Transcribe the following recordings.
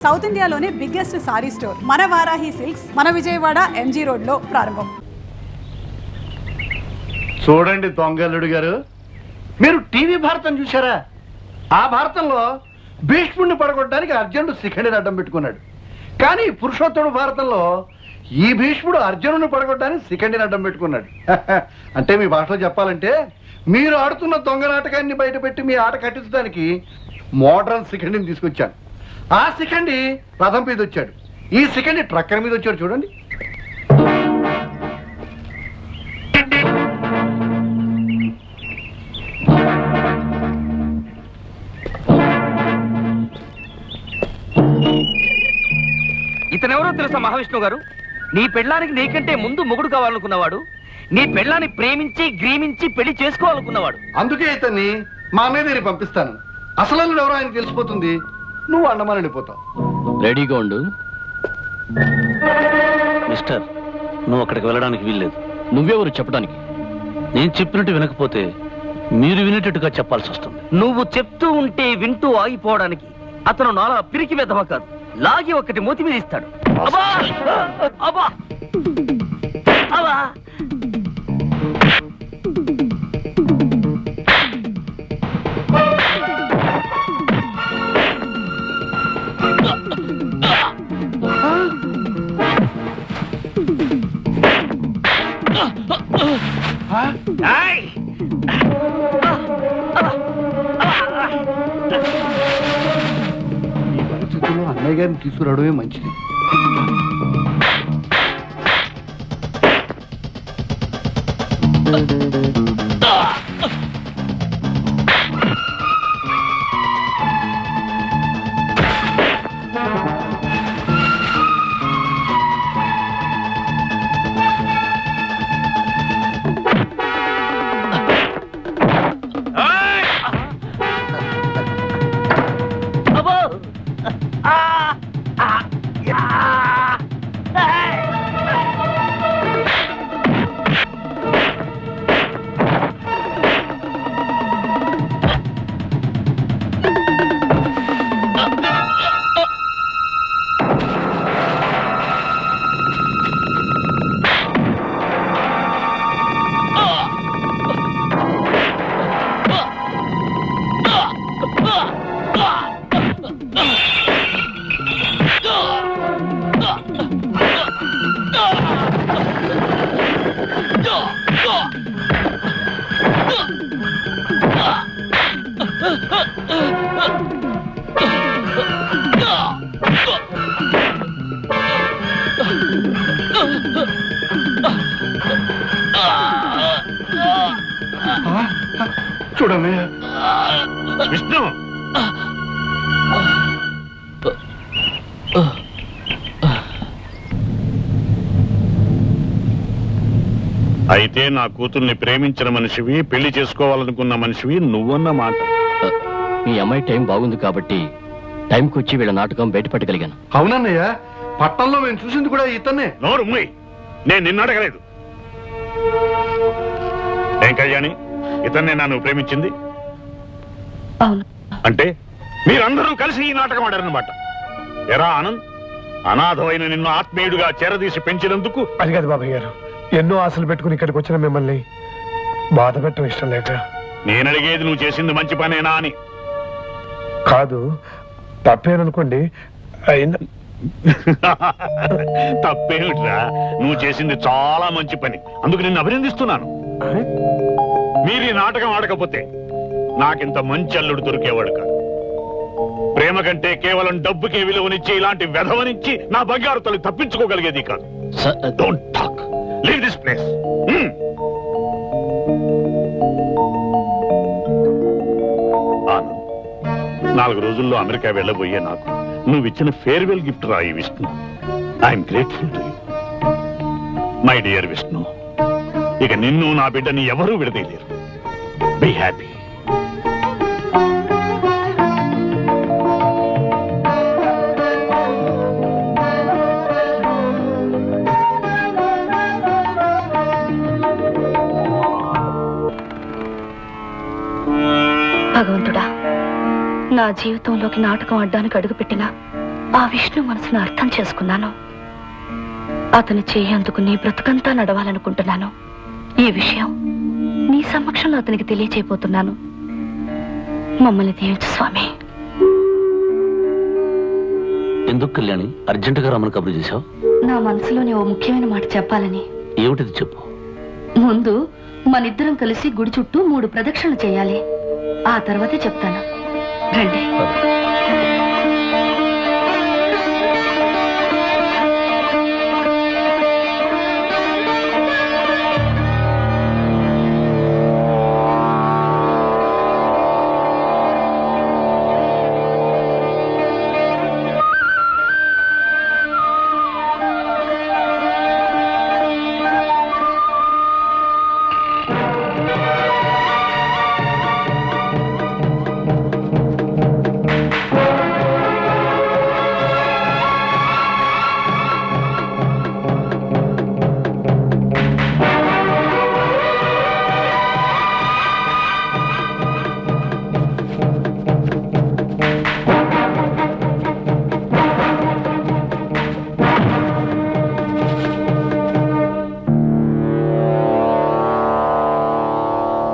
South ఇండియాలోనే biggest sorry store మన Varahi silks మన విజయవాడ ఎంజీ రోడ్ లో ప్రారంభం. చూడండి దొంగల్లుడు గారు, మీరు టీవీ భారతం చూసారా? ఆ భారతంలో భీష్ముడిని పడగొట్టడానికి అర్జునుడు శిఖండిని అడ్డం పెట్టుకున్నాడు. కానీ పురుషోత్తముడు భారతంలో ఈ భీష్ముడు అర్జునుడిని పడగొట్టడానికి శిఖండిని అడ్డం పెట్టుకున్నాడు. అంటే మీ భాషలో చెప్పాలంటే మీరు ఆడుతున్న దొంగ నాటకాన్ని బయటపెట్టి మీ ఆట కట్టించడానికి మోడ్రన్ శిఖండిని తీసుకొచ్చాను. ఆ శిఖండి రథం మీద వచ్చాడు, ఈ శిఖండి ట్రక్కర్ మీద వచ్చాడు. చూడండి. ఇతనెవరో తెలుసా మహావిష్ణువు గారు? నీ పెళ్ళానికి నీకంటే ముందు మొగుడు కావాలనుకున్నవాడు, నీ పెళ్ళాన్ని ప్రేమించి గ్రీమించి పెళ్లి చేసుకోవాలనుకున్నవాడు. అందుకే ఇతన్ని మా అన్నయ్య పంపిస్తాను. అసలు ఎవరో ఆయన తెలిసిపోతుంది, నువ్వు అండమాన్ వెళ్ళిపోతావు. రెడీగా ఉండు. మిస్టర్, నువ్వు అక్కడికి వెళ్ళడానికి వీల్లేదు. నువ్వెవరు చెప్పడానికి? నేను చెప్పినట్టు వినకపోతే మీరు వినేటట్టుగా చెప్పాల్సి వస్తుంది. నువ్వు చెప్తూ ఉంటే వింటూ ఆగిపోవడానికి అతను నాలా పిరికి వెధవ కాదు, లాగి ఒకటి మూతి మీద ఇస్తాడు. అబ్బా! అబ్బా! అబ్బా! ఈ పరిస్థితుల్లో అన్నయ్య గారిని తీసుకురావడమే మంచిది. చూడమే విష్ణు, అయితే నా కూతుర్ని ప్రేమించిన మనిషివి, పెళ్లి చేసుకోవాలనుకున్న మనిషివి నువ్వన్న మాట. మీ అమ్మాయి టైం బాగుంది కాబట్టి టైంకి వచ్చి వీళ్ళ నాటకం బయటపడగలిగాను. అవునన్నయ్య, పట్టణంలో మేము చూసింది కూడా ఇతన్నే. నోరు మూయ్, నేను నిన్ను అడగలేదు. ఏం కళ్యాణి, ఇతన్నే నన్ను ప్రేమించింది? అంటే మీరందరూ కలిసి ఈ నాటకం ఆడారన్నమాట. ఎరా ఆనంద్, అనాథమైన నిన్ను ఆత్మీయుడిగా చేరదీసి పెంచినందుకు. అది కాదు బాబాయ్ గారు, ఎన్నో ఆశలు పెట్టుకుని ఇక్కడికి వచ్చిన మిమ్మల్ని బాధ పెట్టడం ఇష్టం లేక. నేనడిగేది నువ్వు చేసింది మంచి పనేనా అని. కాదు, తప్పేననుకోండి. తప్పేమిట్రా, నువ్వు చేసింది చాలా మంచి పని, అందుకు నిన్ను అభినందిస్తున్నాను. మీరు ఈ నాటకం ఆడకపోతే నాకింత మంచి అల్లుడు దొరికేవాడు కాదు. ప్రేమ కంటే కేవలం డబ్బుకే విలువనిచ్చి ఇలాంటి వెధవనిచ్చి నా బంగారు తల్లి తప్పించుకోగలిగేది కాదు. Don't talk, leave this place. Anand, 4 రోజుల్లో అమెరికా వెళ్ళబోయే నాకు నువ్వు ఇచ్చిన ఫేర్వెల్ గిఫ్ట్ రా ఈ Vishnu. I'm grateful to you my dear Vishnu. ఇక నిన్ను నా బిడ్డని ఎవరూ విడదీయలేరు. Be happy. భగవంతుడా, నా జీవితంలోకి నాటకం అడ్డానికి అడుగుపెట్టినా ఆ విష్ణు మనసును అర్థం చేసుకున్నాను. అతను చేయందుకు నీ బ్రతుకంతా నడవాలనుకుంటున్నాను. ఈ విషయం నీ సమక్షంలో అతనికి తెలియచేయబోతున్నాను. మమ్మల్ని దీవించు స్వామి. ఎందుకు కళ్యాణి అర్జెంటుగా రమ్మని కబురు చేశావు? నా మనసులోని ఓ ముఖ్యమైన మాట చెప్పాలని. ఏమిటిది చెప్పు. ముందు మనిద్దరం కలిసి గుడి చుట్టూ 3 ప్రదక్షిణలు చేయాలి. ఆ తర్వాతే చెప్తాను. రండి.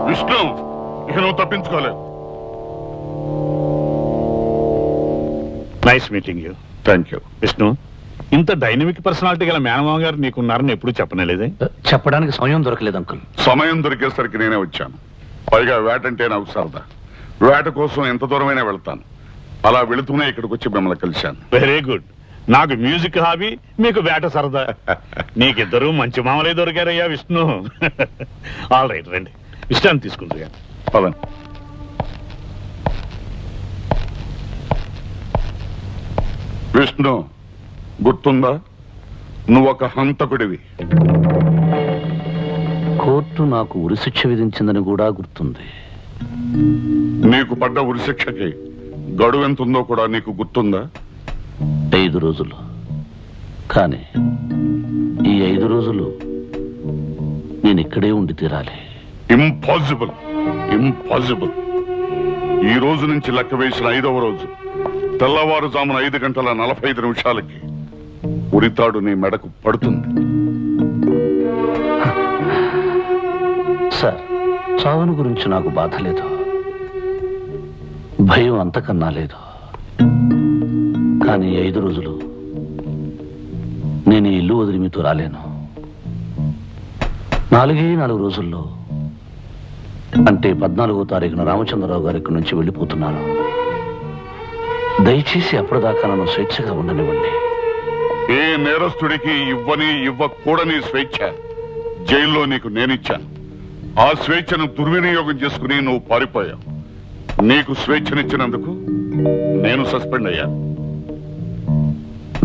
విష్ణు, ఇక నువ్వు తప్పించుకోలేదు. Nice meeting you. Thank you. Vishnu, ఇంత డైనమిక్ పర్సనాలిటీ గల మేనమామ గారు నీకున్నారని ఎప్పుడు చెప్పనేలేదే? చెప్పడానికి సమయం దొరకలేదు అంకుల్. సమయం దొరికేసరికి నేనే వచ్చాను. పైగా వేటంటే నాకు సరదా. వేట కోసం ఎంత దూరమైనా వెళ్తాను. అలా వెళుతూనే ఇక్కడికి వచ్చి మిమ్మల్ని కలిశాను. Very good. నాకు మ్యూజిక్ హాబీ, మీకు వేట సరదా. నీకిద్దరూ మంచి మామలే దొరికారయ్యా విష్ణు. ఆల్ రైట్, రండి విశ్రాంతి తీసుకుంటా. పదండి. విష్ణు, గుర్తుందా? నువ్వొక హంతకుడివి. కోర్టు నాకు ఉరిశిక్ష విధించిందని కూడా గుర్తుంది. నీకు పడ్డ ఉరిశిక్షకి గడువు ఎంతుందో కూడా నీకు గుర్తుందా? 5 రోజులు. కానీ ఈ 5 రోజులు నేను ఇక్కడే ఉండి తీరాలి. Impossible, impossible. ఈ రోజు నుంచి లెక్క వేసిన 5వ రోజు తెల్లవారుజామున 5:45 ఉరితాడు నీ మెడకు పడుతుంది. సార్, చావును గురించి నాకు బాధ లేదు, భయం అంతకన్నా లేదు. కానీ 5 రోజులు నేను ఈ ఇల్లు వదిలి మీతో రాలేను. 4 రోజుల్లో, అంటే 14వ తారీఖున రామచంద్రరావు గారి ఇక్కడి నుంచి వెళ్ళిపోతున్నాను. దయచేసి అప్పటిదాకా నన్ను స్వేచ్ఛగా ఉండనివ్వండి. ఏ నేరస్తుడికి ఇవ్వకూడని స్వేచ్ఛ జైల్లో నీకు నేనిచ్చాను. ఆ స్వేచ్ఛను దుర్వినియోగం చేసుకుని నువ్వు పారిపోయావు. నీకు స్వేచ్ఛనిచ్చినందుకు నేను సస్పెండ్ అయ్యాను.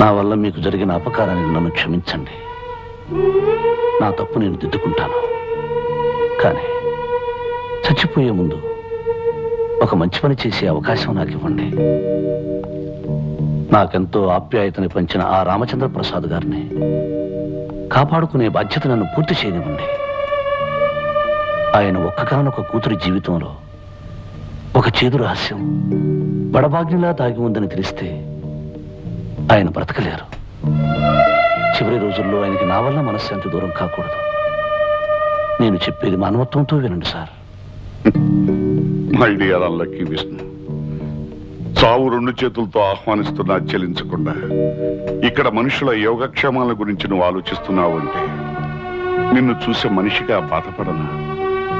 నా వల్ల మీకు జరిగిన అపకారానికి నన్ను క్షమించండి. నా తప్పు నేను దిద్దుకుంటాను. కానీ చచ్చిపోయే ముందు ఒక మంచి పని చేసే అవకాశం నాకు ఇవ్వండి. నాకెంతో ఆప్యాయతని పంచిన ఆ రామచంద్ర ప్రసాద్ గారిని కాపాడుకునే బాధ్యత నన్ను పూర్తి చేయనివ్వండి. ఆయన ఒక్కగానొక కూతురి జీవితంలో ఒక చేదు రహస్యం బడబాగ్నిలా దాగి ఉందని తెలిస్తే ఆయన బ్రతకలేరు. చివరి రోజుల్లో ఆయనకి నా వల్ల మనశ్శాంతి దూరం కాకూడదు. నేను చెప్పేది మానవత్వంతో వినండి sir. My dear unlucky Vishnu, చావు 2 చేతులతో ఆహ్వానిస్తున్నా చెల్లించకుండా ఇక్కడ మనుషుల యోగక్షేమాల గురించి నువ్వు ఆలోచిస్తున్నావు అంటే నిన్ను చూసే మనిషిగా బాధపడనా?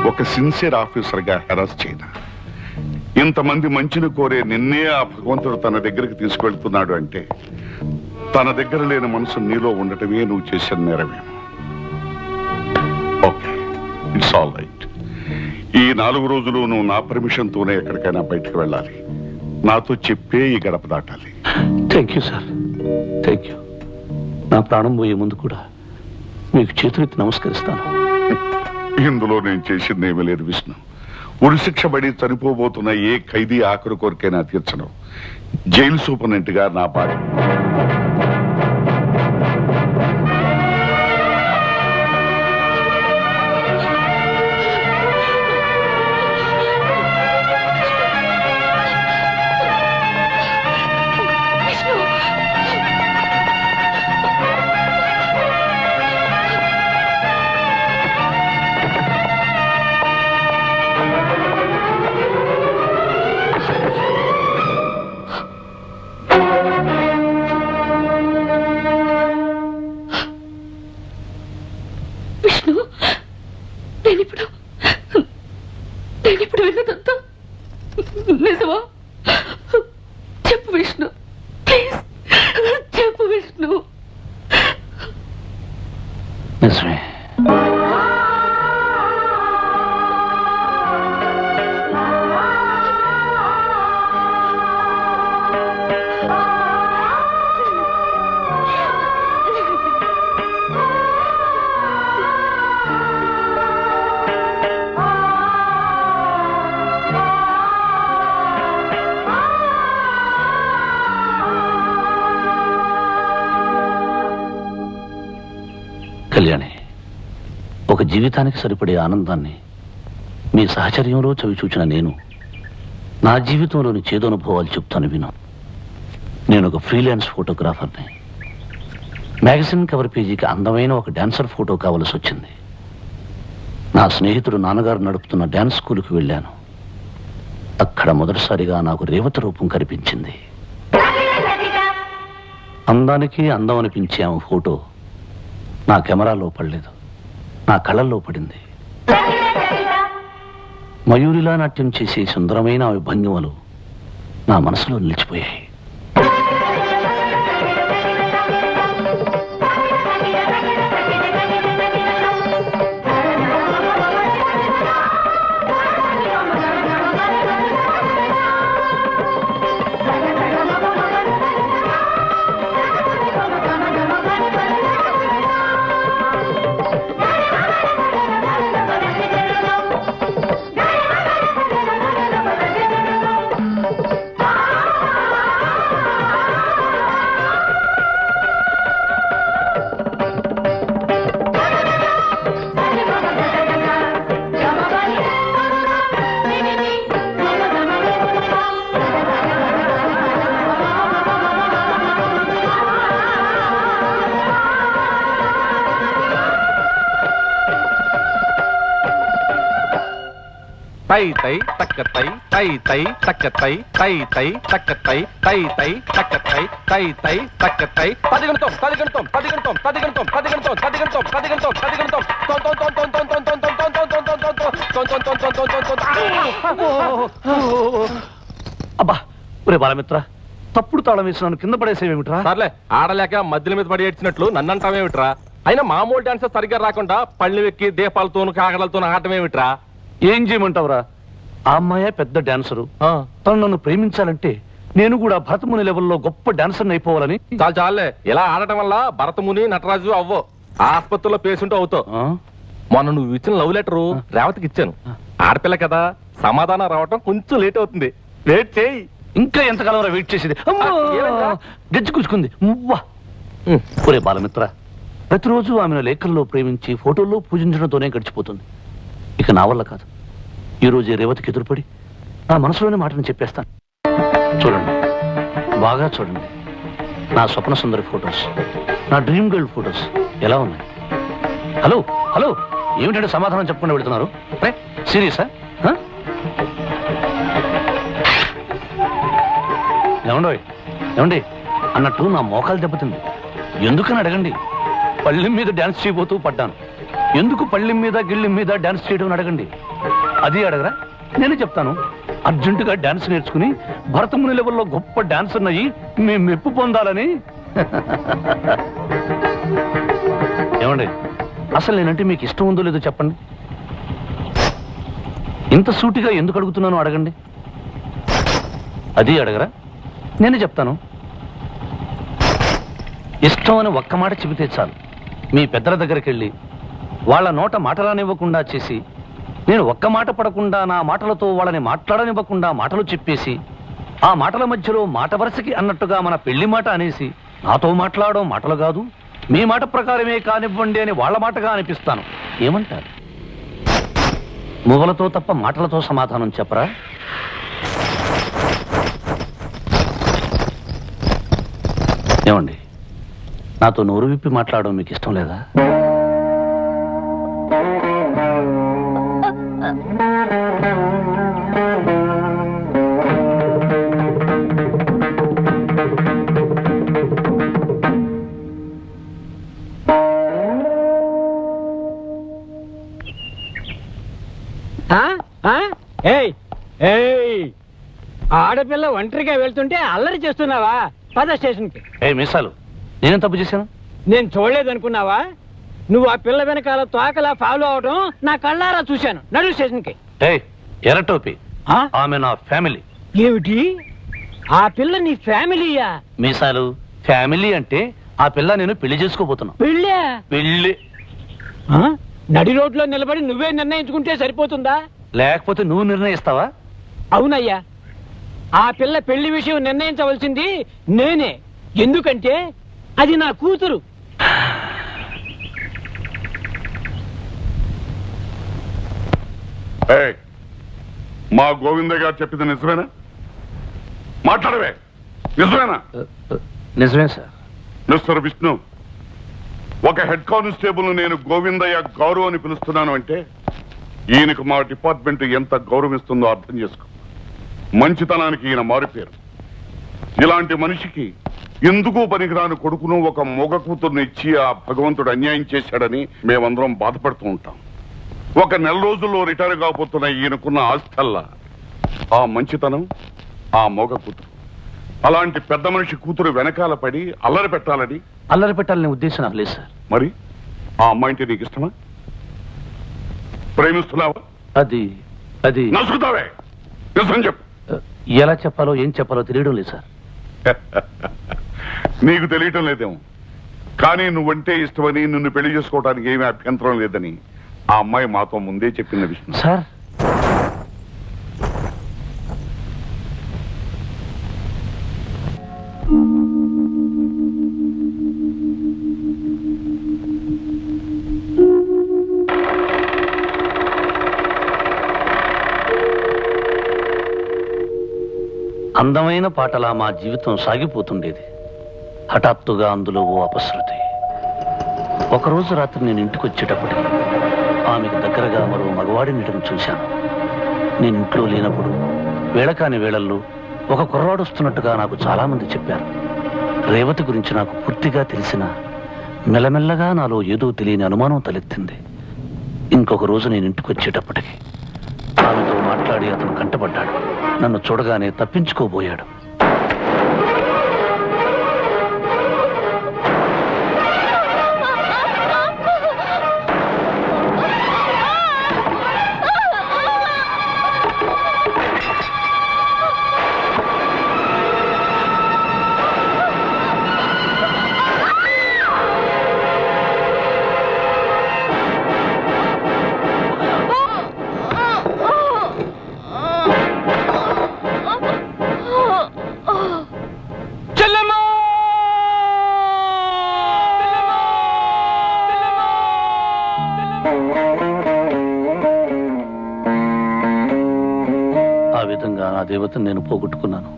ఒక సిన్సియర్ ఆఫీసర్గా హెరాస్ చేయనా? ఇంతమంది మంచిని కోరే నిన్నే ఆ భగవంతుడు తన దగ్గరికి తీసుకెళ్తున్నాడు అంటే తన దగ్గర లేని మనసు నీలో ఉండటమే నువ్వు చేసిన నేరమేమో. Okay, it's all right. ఈ 4 రోజులు నువ్వు నా పర్మిషన్తోనే ఎక్కడికైనా బయటకు వెళ్ళాలి. నాతో చెప్పే ఈ గడప దాటాలి. Thank you sir, thank you. నా ప్రాణం పోయే ముందు కూడా మీకు చేతులెత్తి నమస్కరిస్తాను. ఇందులో నేను చేసింది ఏమీ లేదు విష్ణు. ఉరిశిక్ష పడి చనిపోబోతున్న ఏ ఖైదీ ఆఖరు కోరికైనా తీర్చడం జైలు సూపరింటెండెంట్ గా నా బాధ్యత. నిజమే. కళ్యాణి, ఒక జీవితానికి సరిపడే ఆనందాన్ని మీ సహచర్యంలో చవి చూచిన నేను నా జీవితంలోని చేదనుభవాలు చెప్తాను విను. నేను ఒక ఫ్రీలాన్స్ ఫోటోగ్రాఫర్ని. మ్యాగజైన్ కవర్ పేజీకి అందమైన ఒక డాన్సర్ ఫోటో కావలసి వచ్చింది. నా స్నేహితుడు నాన్నగారు నడుపుతున్న డాన్స్ స్కూల్కి వెళ్ళాను. అక్కడ మొదటిసారిగా నాకు రేవతి రూపం కనిపించింది. అందానికి అందం అనిపించే ఆమె ఫోటో నా కెమెరాలో పడలేదు, నా కళ్ళల్లో పడింది. మయూరిలా నాట్యం చేసే సుందరమైన ఆమె భంగిమలు నా మనసులో నిలిచిపోయాయి. తై తై తక్కతై తై తై తక్కతై తై తై తక్కతై తై తై తక్కతై తై తై తక్కతై పదిగణతం పదిగణతం పదిగణతం పదిగణతం పదిగణతం పదిగణతం పదిగణతం పదిగణతం అబ్బా, ఒరే బాలమిత్ర, తప్పుడు తాళం వేసినాను, కింద పడేసేవేమిట్రా? సర్లే, ఆడలేక మధ్యల మీద పడి ఏడ్చినట్లు నన్ను అంటావేమిట్రా? అయినా మామూలు డాన్సర్ సరిగ్గా రాకుండా పళ్ళు ఎక్కి దీపాలతోను కాగడలతోను ఆడటమేమిట్రా? ఏం చేయమంటావురా? ఆ అమ్మాయే పెద్ద డాన్సరు. తను నన్ను ప్రేమించాలంటే నేను కూడా భరతముని లెవెల్లో గొప్ప డాన్సర్ అయిపోవాలని. చాలు చాలే, ఇలా ఆడటం వల్ల భరతముని నటరాజు అవ్వో, ఆసుపత్రిలో పేషెంట్ అవుతావు. మొన్న నువ్వు ఇచ్చిన లవ్ లెటరు రేవతికి ఇచ్చాను. ఆడపిల్ల కదా, సమాధానం రావటం కొంచెం లేట్ అవుతుంది. వెయిట్ చేయి. ఇంకా ఎంతకాలం వెయిట్ చేసేది? గజ్జి కూర్చుకుంది. ఒరే బాలమిత్ర, ప్రతిరోజు ఆమెను లేఖల్లో ప్రేమించి ఫోటోల్లో పూజించడంతోనే గడిచిపోతుంది. ఇక నా వల్ల కాదు. ఈ రోజు రేవతికి ఎదురుపడి నా మనసులోని మాటను చెప్పేస్తాను. చూడండి, బాగా చూడండి. నా స్వప్న సుందరి ఫొటోస్, నా డ్రీమ్ గర్ల్ ఫొటోస్ ఎలా ఉన్నాయి? హలో హలో, ఏమిటంటే సమాధానం చెప్పకుండా పెడుతున్నారు? సీరియసా? ఏమండి అన్నట్టు నా మోకాలు దెబ్బతింది. ఎందుకని అడగండి. పళ్ళెం మీద డాన్స్ చేయబోతూ పడ్డాను. ఎందుకు పళ్ళెం మీద గిళ్ళెం మీద డాన్స్ చేయడం అడగండి. అది అడగరా? నేను చెప్తాను. అర్జెంటుగా డాన్స్ నేర్చుకుని భరతముని లెవెల్లో గొప్ప డాన్సర్ అయ్యి మేము మెప్పు పొందాలని. ఏమండి, అసలు నేనంటే మీకు ఇష్టం ఉందో లేదో చెప్పండి. ఇంత సూటిగా ఎందుకు అడుగుతున్నానో అడగండి. అది అడగరా? నేనే చెప్తాను. ఇష్టం అని ఒక్క మాట చెబితే చాలు. మీ పెద్దల దగ్గరికి వెళ్ళి వాళ్ళ నోట మాటలానివ్వకుండా చేసి, నేను ఒక్క మాట పడకుండా నా మాటలతో వాళ్ళని మాట్లాడనివ్వకుండా మాటలు చెప్పేసి, ఆ మాటల మధ్యలో మాట వరుసకి అన్నట్టుగా మన పెళ్లి మాట అనేసి, నాతో మాట్లాడడం మాటలు కాదు, మీ మాట ప్రకారమే కానివ్వండి అని వాళ్ళ మాటగా అనిపిస్తాను. ఏమంటారు? మువ్వలతో తప్ప మాటలతో సమాధానం చెప్పరా? ఏమండి, నాతో నోరు విప్పి మాట్లాడడం మీకు ఇష్టం లేదా? ఆడపిల్ల ఒంటరిగా వెళ్తుంటే అల్లరి చేస్తున్నావా? పద స్టేషన్కి. మిసాలు, నేనేం తప్పు చేశాను? నేను చూడలేదు అనుకున్నావా? నువ్వు ఆ పిల్ల వెనకాల తోకలా ఫాలో అవడం నా కళ్ళారా చూశాను. నడు స్టేషన్కి. ఎర్రటోపి ఆమె నా ఫ్యామిలీ. ఏమిటి? ఆ పిల్ల నీ ఫ్యామిలీయా? మీసాలు ఫ్యామిలీ అంటే ఆ పిల్ల నేను పెళ్లి చేసుకోబోతున్నా. పెళ్ళా? పెళ్లి. నడి రోడ్లో నిలబడి నువ్వే నిర్ణయించుకుంటే సరిపోతుందా? లేకపోతే నువ్వు నిర్ణయిస్తావా? అవునయ్యా, ఆ పిల్ల పెళ్లి విషయం నిర్ణయించవలసింది నేనే. ఎందుకంటే అది నా కూతురు. మా గోవిందయ్య గారు చెప్పింది నిజమేనా? మాట్లాడవే, నిజమేనా? నిజమే సార్. మిస్టర్ విష్ణు, ఒక హెడ్ కానిస్టేబుల్ నేను గోవిందయ్య గౌరవ్ అని పిలుస్తున్నాను అంటే ఈయనకు మా డిపార్ట్మెంట్ ఎంత గౌరవిస్తుందో అర్థం చేసుకో. మంచితనానికి ఈయన మారిపోయారు. ఇలాంటి మనిషికి ఎందుకు పనికిరాని కొడుకును ఒక మొగ కూతుర్ని ఇచ్చి ఆ భగవంతుడు అన్యాయం చేశాడని మేమందరం బాధపడుతూ ఉంటాం. ఒక నెల రోజుల్లో రిటైర్ కాబోతున్న ఈయనకున్న ఆస్థల్లా ఆ మంచితనం, ఆ మొగ కూతురు. అలాంటి పెద్ద మనిషి కూతురు వెనకాల పడి అల్లరి పెట్టాలని ఉద్దేశం నాకు లేదు సార్. మరి ఆ అమ్మాయింటే నీకు ఇష్టమా? ప్రేమిస్తున్నావా? అది అది నసుకుతావే, నిజం చెప్పు. ఎలా చెప్పాలో ఏం చెప్పాలో తెలియడం లేదు సార్. నీకు తెలియటం లేదేమో, కానీ నువ్వంటే ఇష్టమని నిన్ను పెళ్లి చేసుకోవడానికి ఏమీ అభ్యంతరం లేదని ఆ అమ్మాయి మాతో ముందే చెప్పింది విష్ణు. సార్, అందమైన పాటలా మా జీవితం సాగిపోతుండేది. హఠాత్తుగా అందులో ఓ అపశృతి. ఒకరోజు రాత్రి నేను ఇంటికి వచ్చేటప్పటికి ఆమెకు దగ్గరగా మరో మగవాడిని చూశాను. నేను ఇంట్లో లేనప్పుడు వేళకాని వేళల్లో ఒక కుర్రాడు వస్తున్నట్టుగా నాకు చాలా మంది చెప్పారు. రేవతి గురించి నాకు పూర్తిగా తెలిసిన మెల్లమెల్లగా నాలో ఏదో తెలియని అనుమానం తలెత్తింది. ఇంకొక రోజు నేను ఇంటికి వచ్చేటప్పటికి ఆమెతో మాట్లాడి అతను కంటపడ్డాడు. నన్ను చూడగానే తప్పించుకోబోయాడు. ఆ విధంగా నా దేవతను నేను పోగొట్టుకున్నాను.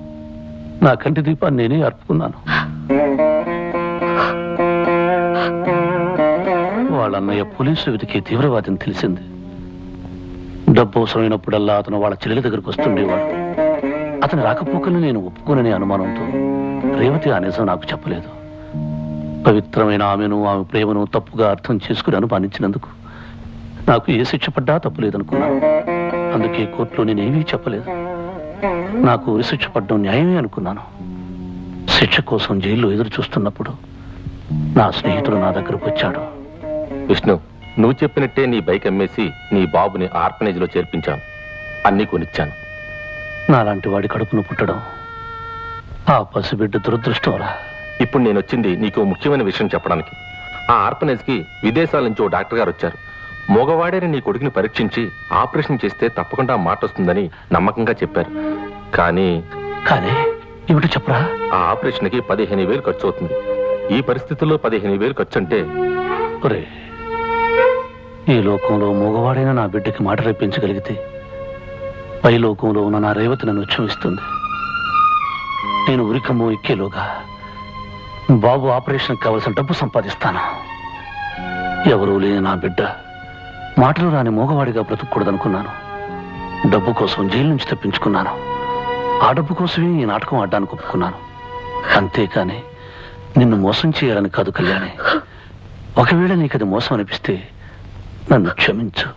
నా కంటి దీపాన్ని నేనే అర్పుకున్నాను. వాళ్ళ అన్నయ్య పోలీసు వెతికే తీవ్రవాదిని తెలిసింది. డబ్బు అవసరమైనప్పుడల్లా అతను వాళ్ళ చెల్లెల దగ్గరకు వస్తుండేవాడు. అతని రాకపోకల్ని నేను ఒప్పుకోననే అనుమానంతో రేవతి ఆ నిజం నాకు చెప్పలేదు. పవిత్రమైన ఆమెను, ఆమె ప్రేమను తప్పుగా అర్థం చేసుకుని అనుమానించినందుకు నాకు ఏ శిక్ష పడ్డా తప్పులేదనుకున్నాను. అందుకే కోర్టులో నేనేమీ చెప్పలేదు. నాకు ఉరిశిక్ష పడ్డం న్యాయమే అనుకున్నాను. శిక్ష కోసం జైల్లో ఎదురు చూస్తున్నప్పుడు నా స్నేహితుడు నా దగ్గరకు వచ్చాడు. విష్ణు, నువ్వు చెప్పినట్టే నీ బైక్ అమ్మేసి నీ బాబుని ఆర్ఫనేజ్ లో చేర్పించాను. అన్నీ కొనిచ్చాను. నాలాంటి వాడి కడుపును పుట్టడం ఆ పసిబిడ్డ దురదృష్టంరా. ఇప్పుడు నేను వచ్చింది నీకు ముఖ్యమైన విషయం చెప్పడానికి. ఆ ఆర్ఫనేజ్ కి విదేశాల నుంచి ఓ డాక్టర్ గారు వచ్చారు. మగవాడేని నీ కొడుకుని పరీక్షించి ఆపరేషన్ చేస్తే తప్పకుండా మాట వస్తుందని నమ్మకంగా చెప్పారు. కానీ ఏమిటో చెప్పరా? ఆ ఆపరేషన్ కి 15,000 ఖర్చు అవుతుంది. ఈ పరిస్థితుల్లో 15,000 ఖర్చు అంటే ఈ లోకంలో మగవాడైన నా బిడ్డకి మాట రేపించగలిగితే పై లోకంలో ఉన్న నా రేవతి నన్ను క్షమిస్తుంది. నేను ఉరికమ్మో ఎక్కేలోగా బాబు ఆపరేషన్ కావలసిన డబ్బు సంపాదిస్తాను. ఎవరూ లేని నా బిడ్డ మాటలు రాని మోగవాడిగా బ్రతుకూడదనుకున్నాను. డబ్బు కోసం జైలు నుంచి తప్పించుకున్నాను. ఆ డబ్బు కోసమే ఈ నాటకం ఆడడానికి ఒప్పుకున్నాను. అంతేకాని నిన్ను మోసం చేయాలని కాదు కళ్యాణి. ఒకవేళ నీకది మోసం అనిపిస్తే నన్ను క్షమించు.